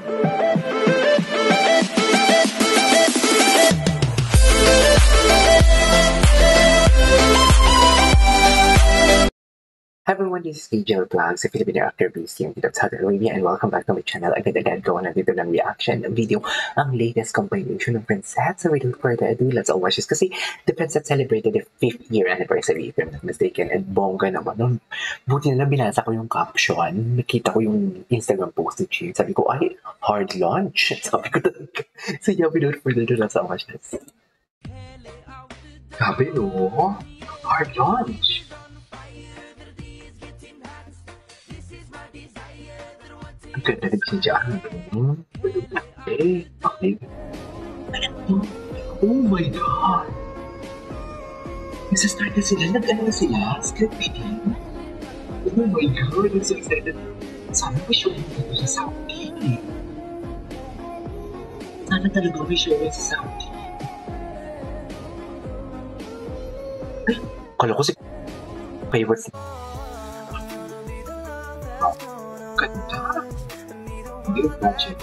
Hi everyone, this is KJ Vlogs, a Filipino actor based here in Saudi Arabia, and welcome back to my channel. Agad-agad gawa na dito ng reaction video ang latest compilation ng Princess. So without further ado, let's all watch this. Kasi the Princess celebrated the 5th year anniversary, if I'm not mistaken, and bongga naman. Buti na lang binasa ko yung caption, nakita ko yung Instagram post ni Chi. Sabi ko, ay, hard launch. Sabi ko talaga. So yeah, without further ado, let's all watch this. Sabi no, hard launch. Ang ganda rin siya dyan. Okay. Oh my God! Nasa-start na sila? Nag-ano na sila? Script reading? Oh my God! I'm so excited. Sana may show dito sa Saudi. Sana talaga may show sa Saudi. Ay, kala ko si favorites. Ganda! Imagine.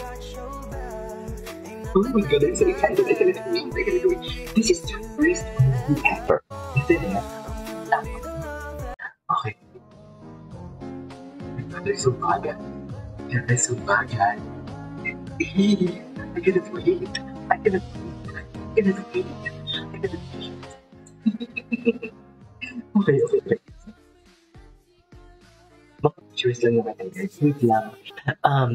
Oh my God, I'm so excited. I cannot wait. This is the first movie ever. Isn't it? Okay. They're so bagay. They're so bagay. I cannot wait. I cannot wait. Okay.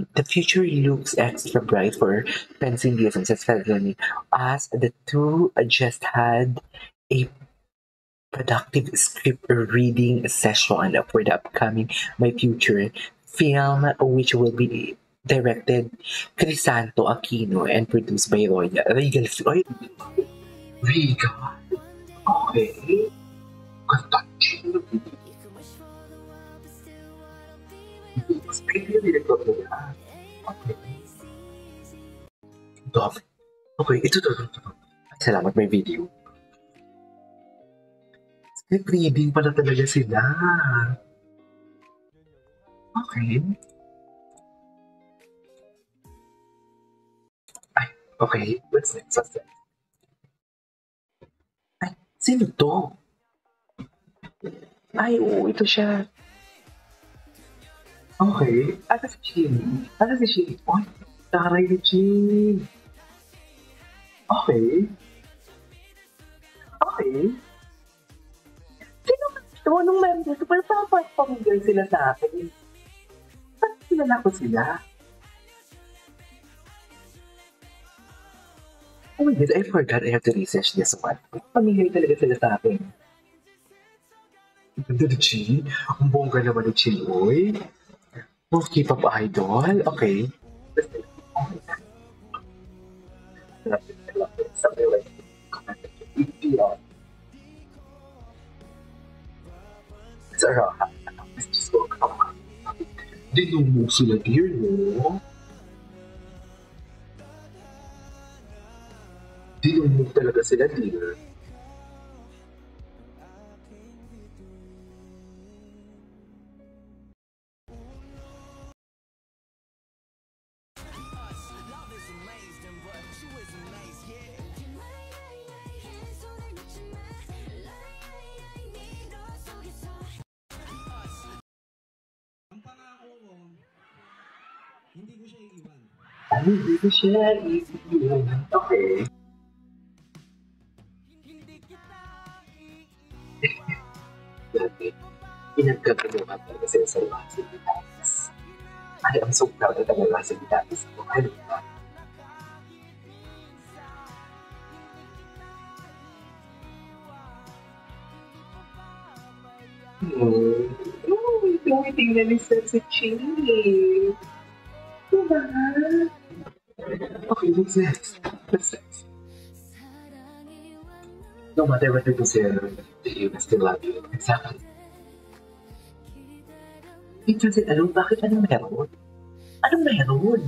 The future looks extra bright for Pensi and Sesfagani as the two just had a productive script reading session for the upcoming My Future film, which will be directed Crisanto Aquino and produced by Regal. Regal? Okay. Ganda. Okay, ito. Salamat, may video. Script reading pala talaga sila. Okay. Ay, okay. What's next? Ay, sino to? Ay, oo, ito siya. Okay. Ata si Chin. Oy, taray ni Chin. Okay. Sino ba ito? Anong member? Pero parang pamigay sila sa akin. Bakit kilala ko sila? Oh my God, I forgot I have to research this one. Pamigay talaga sila sa akin. Ganda ni Chin. Ang bongga naman ni Chin, oy. Oh, K-pop idol? Okay. Sarah, dinumog sila dear, no? Dinumog talaga sila dear. Hindi ko siya iiwan. Okay. Dati, pinagkagawa talaga sila sa Russell Vitalis. I am so proud of the Russell Vitalis. I don't know. Tingnan ni Sir si Chili. Diba? Okay, what's next? No matter what you consider, you can still love you. Exactly. Kasi bakit anong meron? Anong meron?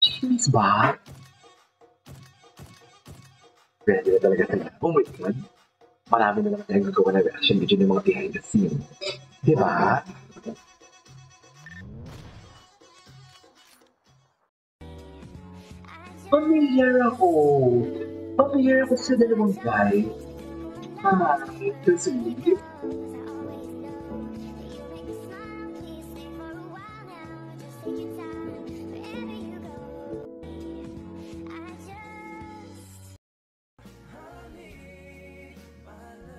Chinese ba? Ready na talaga sila. Oh my God. Marami na naman tayong nagawa na reaction video ng mga behind the scenes. Diba? Familiar ako. Familiar ako sa dalawang guy. That's weird.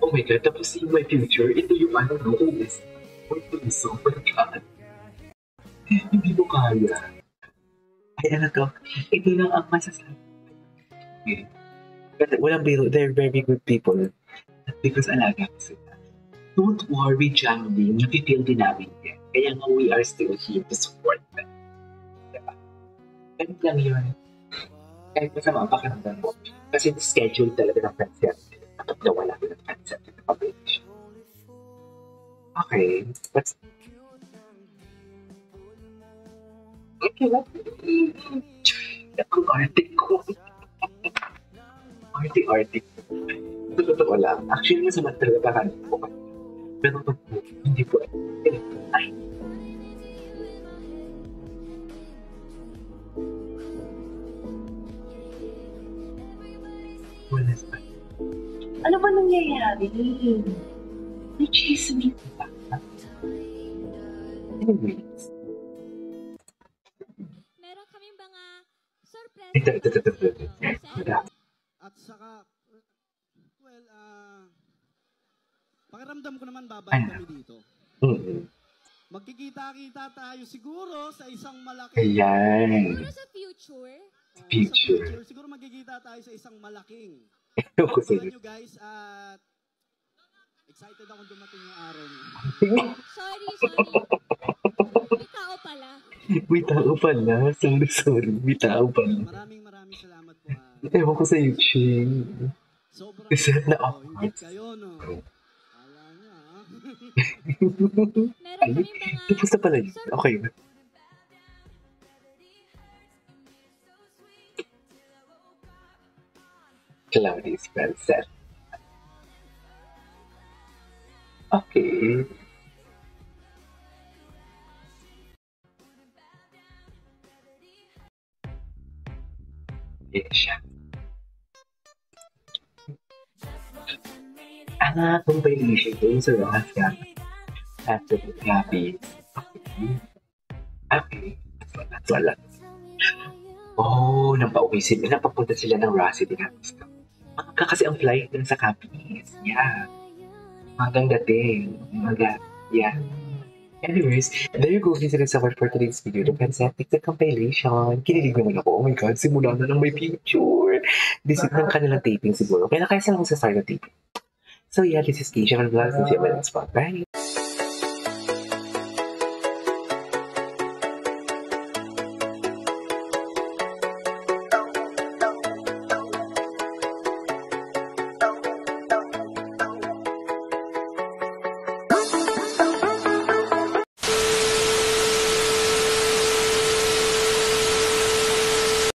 Oh my God, tapos in my future, ito yung ano, no, is, so, my God, hindi mo kaya. Ay, ano to, ito lang ang masasabi. Kasi walang biro, they're very good people. Because alaga ko sila. Don't worry, Jamie, napipil din namin yan. Kaya nga we are still here to support them. Diba? Ganun lang yun. Kahit masama ang pakiramdam mo. Kasi schedule talaga ng friends yan. At nawala ko ng friends yan. Okay, let's... Okay, let's... Ang arte ko. Arte. Sa totoo lang, actually masama talaga kakanin ko. Pero pag hindi po, ay. Wala pa. Ano ba nangyayari? May chismis ba? Anyways. Meron kami mga surprise. Ito. At saka, well, pakiramdam ko naman babalik kami dito. Magkikita-kita tayo siguro sa isang malaking... Ayan. Siguro sa future. Future. Siguro magkikita tayo sa isang malaking. Ako sa Alam nyo guys, at excited akong dumating yung araw niyo. Sorry. May tao pala. May tao pala. Sorry. May tao pala. Maraming salamat po. Ewan ko sa YouTube. Sobrang Isa na ako. higit kayo, no? Kala nyo, ha? Meron kami mga... Tapos na pala yun. Okay. Cloudy Spencer. Okay. Yan siya. Compilation ko sa Rahasia. After the Gabi. Okay. Wala. Oh, napauwi sila. Napapunta sila ng Rasi din. Magka kasi ang flight dun sa Capiz. Yeah. Hanggang dating. Yeah. Anyways, there you go. This is so much for today's video. The Consent Picture Compilation. Kinilig naman ako. Oh my God, simula na ng may picture. This is ng kanilang taping siguro. Kaya na kaya silang sa start ng taping. So yeah, this is Keisha Vlogs. See you in the next one. Bye!